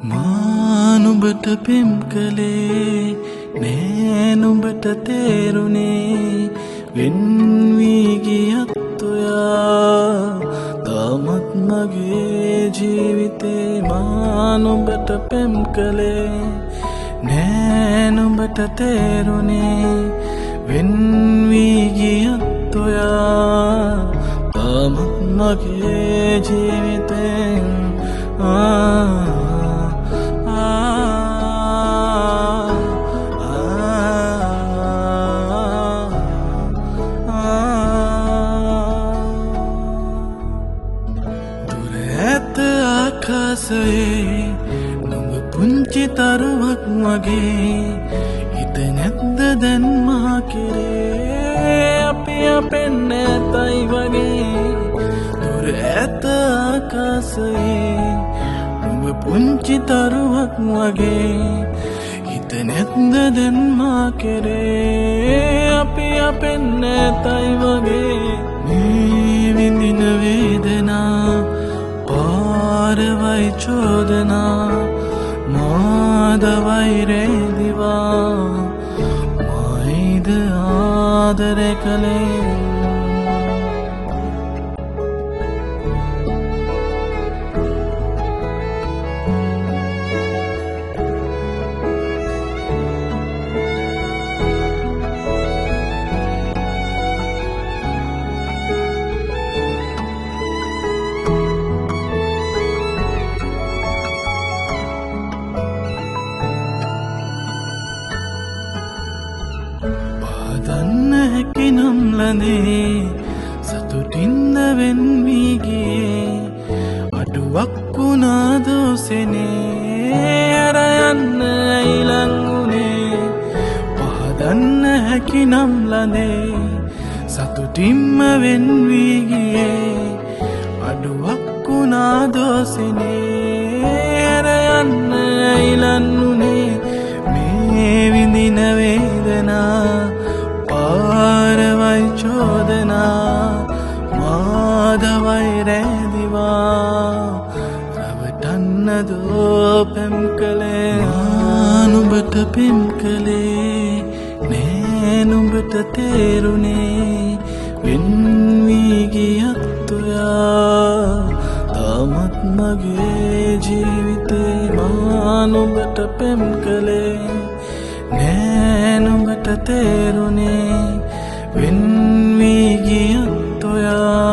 මානුඹට පෙම් කළේ නෑ නුඹට තේරුනේ වෙන් වී ගියත් ඔයා තාමත් මගේ ජීවිතේ මානුඹට පෙම් කළේ නෑ නුඹට තේරුනේ වෙන් වී ගියත් ඔයා තාමත් මගේ ජීවිතේ ආකාශයේ නුඹ පුංචි තරුවක් වගේ හිත නැද්ද දැන් මා කෙරේ අපි අපෙන් නැතයි වගේ දුර ඇත ආකාශයේ නුඹ පුංචි තරුවක් වගේ හිත නැද්ද දැන් මා කෙරේ අපි අපෙන් නැතයි වගේ මේ විඳින වේදනා පාරවයි චෝදනා මාදවයි රේදිවා මයිද ආදර කළේ දන්න හැකි නම් ලඳේ සතුටින්ද වෙන් වී ගියේ අඩුවක් වුණා දෝසෙනේ අර යන්න ඊළඟ උනේ පහදන්න හැකි නම් ලඳේ සතුටින්ම වෙන් වී ගියේ අඩුවක් වුණා දෝසෙනේ අර යන්න ඊළඟ උනේ මේ විඳින වේදනා පාරවයි චෝදනා මාදවයි රැදිවා රවටන්න දෝ පෙම් කළේ නුඹට පෙම් කළේ නෑ නුඹට තේරුනේ වෙන් වී ගියත් ඔයා තාමත් මගේ ජීවිතේ නුඹට පෙම් කළේ නෑ නුඹට තේරුනේ වෙන් වී ගියත් ඔයා